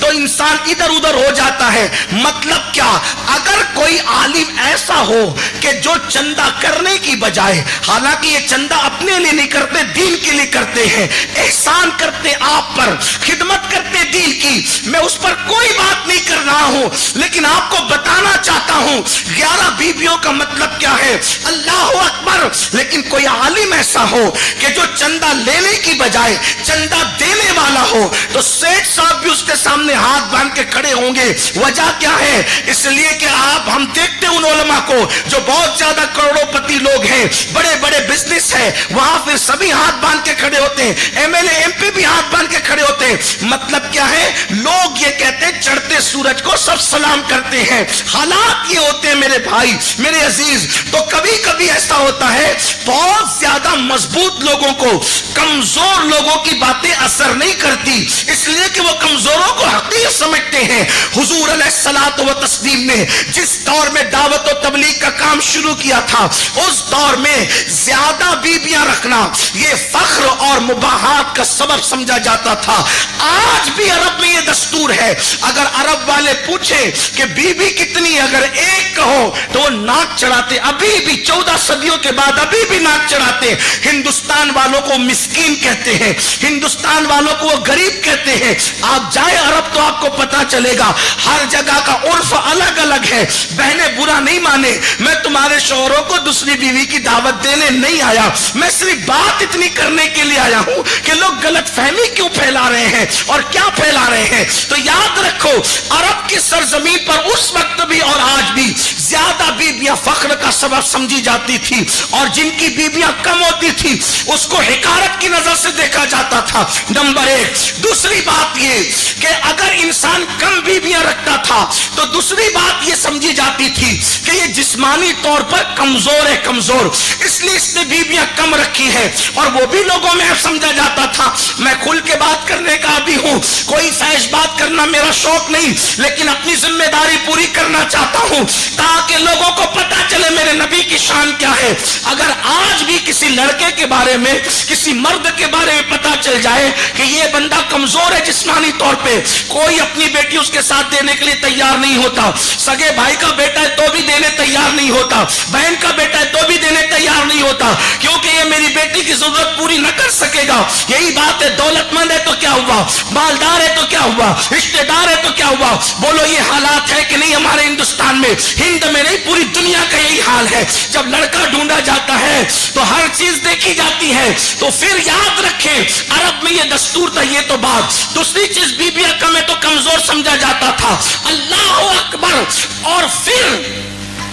تو انسان ادھر ادھر ہو جاتا ہے. مطلب کیا؟ اگر کوئی عالم ایسا ہو کہ جو چندہ کرنے کی بجائے، حالانکہ یہ چندہ اپنے لیے نہیں کرتے، دین کے لیے کرتے ہیں، احسان کرتے آپ پر، خدمت کرتے دین کی، میں اس پر کوئی بات نہیں کر رہا ہوں، لیکن آپ کو بتانا چاہتا ہوں 11 بیویوں کا مطلب کیا ہے. اللہ اکبر. لیکن کوئی عالم ایسا ہو کہ جو چندہ لینے کی بجائے چندہ دینے والا ہو تو سیٹھ صاحب بھی اس کے سامنے ہاتھ باندھ کے کھڑے ہوں گے. وجہ کیا ہے؟ اس لیے کہ ہم دیکھتے ان علماء کو جو بہت زیادہ کروڑوں پتی لوگ ہیں، بڑے بڑے بزنس ہے، وہاں پھر سبھی ہاتھ باندھ کے کھڑے ہوتے ہیں، M L A M P بھی ہاتھ باندھ کے کھڑے ہوتے ہیں. مطلب کیا ہے؟ لوگ یہ کہتے ہیں چڑھتے سورج کو سب سلام کرتے ہیں. حالات یہ ہوتے ہیں میرے بھائی، میرے عزیز. تو کبھی کبھی ایسا ہوتا ہے بہت زیادہ مضبوط لوگوں کو کمزور لوگوں کی باتیں اثر نہیں کرتی، اس لیے کہ وہ کمزوروں کو حقیر سمجھتے ہیں. حضور علیہ الصلوۃ والتسلیم نے جس دور میں دعوت و تبلیغ کا کام شروع کیا تھا، اس دور میں زیادہ بیویاں رکھنا یہ فخر اور مباحات کا سبب سمجھا جاتا تھا. آج بھی عرب میں یہ دستور ہے. اگر عرب والے پوچھیں کہ بیوی کتنی، اگر ایک کہو تو وہ ناک چڑھاتے. ابھی بھی 14 صدیوں کے بعد ابھی بھی ناک چڑھاتے. ہندوستان والوں کو مسکین کہتے ہیں، ہندوستان والوں کو وہ غریب کہتے ہیں. آپ جائیں عرب تو آپ کو پتا چلے گا ہر جگہ کا عرف الگ الگ ہے. بہنیں برا نہیں مانے، میں تمہارے شوہروں کو دوسری بیوی کی دعوت دینے نہیں آیا، میں صرف بات اتنی کرنے کے لیے آیا ہوں کہ لوگ غلط فہمی کیوں پھیلا رہے ہیں اور کیا پھیلا رہے ہیں. تو یاد رکھو عرب کی سرزمین پر اس وقت بھی اور آج بھی زیادہ بیویاں فخر کا سبب سمجھی جاتی تھی، اور جن کی بیویاں کم ہوتی تھی اس کو حقارت کی نظر سے دیکھا جاتا تھا. نمبر 1. دوسری بات یہ کہ اگر انسان کم بیویاں رکھتا تھا تو دوسری بات یہ سمجھی جاتی تھی کہ یہ جسمانی طور پر کمزور ہے، کمزور، اس لیے اس نے بیویاں کم رکھی ہے. اور وہ بھی لوگوں میں سمجھا جاتا تھا. میں کھل کے بات کرنے کا بھی ہوں، کوئی فحش بات کرنا میرا شوق نہیں، لیکن اپنی ذمہ داری پوری کرنا چاہتا ہوں تاکہ لوگوں کو پتا چلے میرے نبی کی شان کیا ہے. اگر آج بھی کسی لڑکے کے بارے میں، کسی مرد کے بارے میں پتا چل جائے کہ یہ بندہ کمزور ہے جسمانی طور پہ، کوئی اپنی بیٹی اس کے ساتھ دینے کے لیے تیار نہیں ہوتا. سگے بھائی کا بیٹا ہے تو بھی دینے تیار نہیں ہوتا، بہن کا بیٹا ہے تو بھی دینے تیار نہیں ہوتا، کیونکہ یہ میری بیٹی کی ضرورت پوری نہ کر سکے گا. یہی بات ہے، دولت مند ہے تو کیا ہوا، مالدار ہے تو کیا ہوا، رشتہ دار ہے تو کیا ہوا. بولو یہ حالات ہے کہ نہیں ہمارے ہندوستان میں؟ ہند میں نہیں، پوری دنیا کا یہی حال ہے. جب لڑکا ڈھونڈا جاتا ہے تو ہر چیز دیکھی جاتی ہے. تو پھر یاد رکھیں عرب میں یہ دستور تھا. یہ تو بات. دوسری چیز بیویاں کم ہے تو کمزور سمجھا جاتا تھا. اللہ اکبر. اور پھر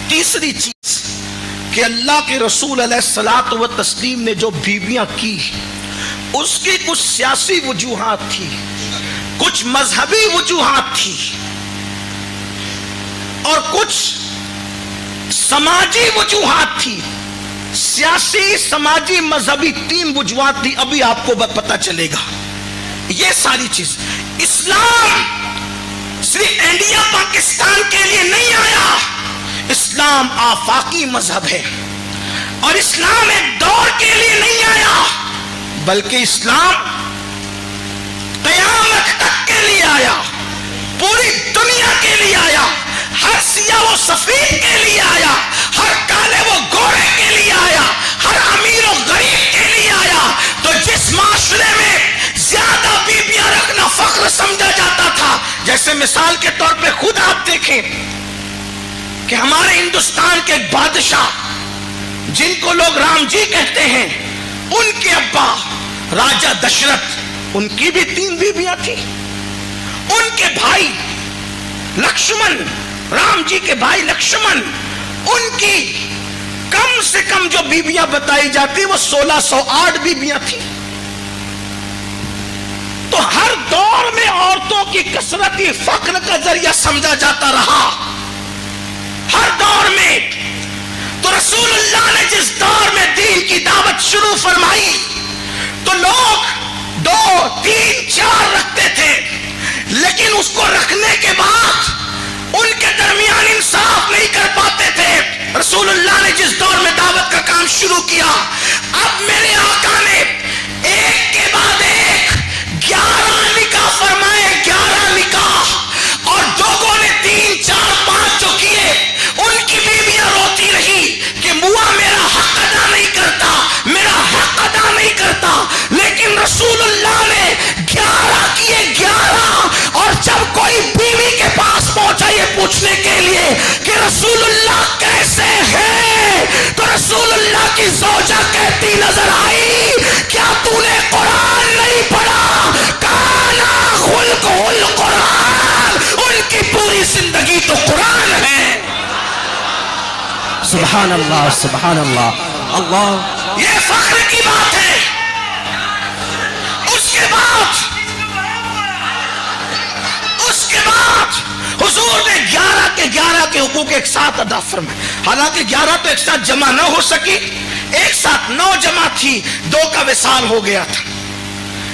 تیسری چیز کہ اللہ کے رسول علیہ الصلوۃ والتسلیم نے جو بیویاں کی اس کی کچھ سیاسی وجوہات تھی، کچھ مذہبی وجوہات تھی، اور کچھ سماجی وجوہات تھی. سیاسی، سماجی، مذہبی 3 وجوہات تھی. ابھی آپ کو پتا چلے گا. یہ ساری چیز اسلام صرف انڈیا پاکستان کے لیے نہیں آیا. اسلام آفاقی مذہب ہے، اور اسلام ایک دور کے لیے نہیں آیا بلکہ اسلام قیامت تک کے لیے آیا، پوری دنیا کے لیے آیا. ہر سیاہ و سفید کے لیے آیا، ہر کالے و گورے کے لیے آیا، ہر امیر و غریب کے لیے آیا. تو جس معاشرے میں زیادہ بیویاں رکھنا فخر سمجھا جاتا تھا، جیسے مثال کے طور پہ خود آپ دیکھیں کہ ہمارے ہندوستان کے ایک بادشاہ جن کو لوگ رام جی کہتے ہیں، ان کے ابا راجا دشرتھ، ان کی بھی 3 بیویاں تھی. ان کے بھائی لکشمن، رام جی کے بھائی لکشمن، ان کی کم سے کم جو بیویاں بتائی جاتی وہ 1608 بیویاں تھی. تو ہر دور میں عورتوں کی کثرت ہی فخر کا ذریعہ سمجھا جاتا رہا، ہر دور میں. تو رسول اللہ نے جس دور میں دین کی دعوت شروع فرمائی تو لوگ 2، 3، 4 رکھتے تھے، لیکن اس کو رکھنے کے بعد ان کے درمیان انصاف نہیں کر پاتے تھے. رسول اللہ نے جس دور میں دعوت کا کام شروع کیا، اب میرے آقا نے ایک کے بعد ایک 11 نکاح کی زوجہ کہتی نظر آئی کیا تو نے قرآن نہیں پڑھا؟ کانا خلق القرآن، ان کی پوری زندگی تو قرآن ہے۔ سبحان اللہ سبحان اللہ اللہ، یہ فخر کی بات ہے۔ اس کے بعد حضور نے 11 کے 11 کے حقوق ایک ساتھ ادا فرمائے۔ حالانکہ 11 تو ایک ساتھ جمع نہ ہو سکی، ایک ساتھ 9 جمع تھی، 2 کا وصال ہو گیا تھا،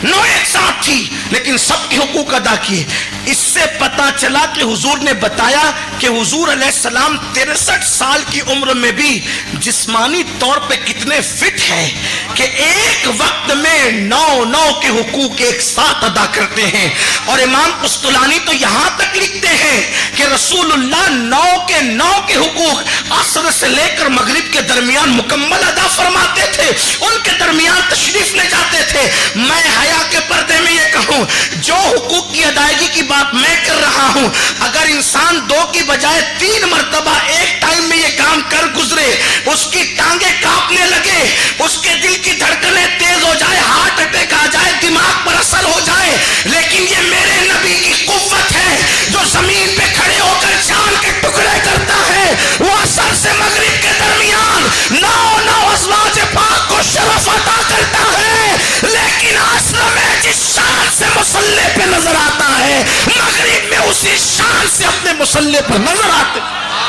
9 ایک ساتھ تھی، لیکن سب کے حقوق ادا کیے۔ اس سے پتا چلا کہ حضور نے بتایا کہ حضور علیہ السلام 63 سال کی عمر میں بھی جسمانی طور پہ کتنے فٹ ہے کہ ایک وقت میں 9 کے حقوق ایک ساتھ ادا کرتے ہیں۔ اور امام قسطلانی تو یہاں تک لکھتے ہیں کہ رسول اللہ 9 کے حقوق عصر سے لے کر مغرب کے درمیان مکمل ادا فرماتے تھے، ان کے درمیان تشریف لے جاتے تھے۔ میں حیا کے پردے میں یہ کہوں، جو حقوق کی ادائیگی کی بات میں کر رہا ہوں، اگر انسان 2 کی بجائے 3 مرتبہ ایک ٹائم میں یہ کام کر گزرے، اس کی ٹانگیں کانپنے لگے، اس کے دل کی دھڑکنیں تیز ہو جائے، ہارٹ اٹیک آ جائے، دماغ پر اثر ہو جائے، لیکن یہ میرے نبی کی قوت ہے جو زمین پہ کھڑے ہو کر جان کے ٹکڑے کرتا ہے۔ وہ عصر سے مغرب کے درمیان 9 ازواج پاک کو شرف عطا کرتا ہے، لیکن عصر میں جس شان سے مصلی پہ نظر آتا ہے، مغرب میں اسی شان سے اپنے مصلی پر نظر آتے۔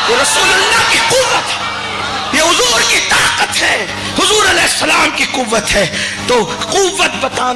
یہ رسول اللہ کی قوت ہے، یہ حضور کی طاقت ہے، حضور علیہ السلام کی قوت ہے۔ تو قوت بتانا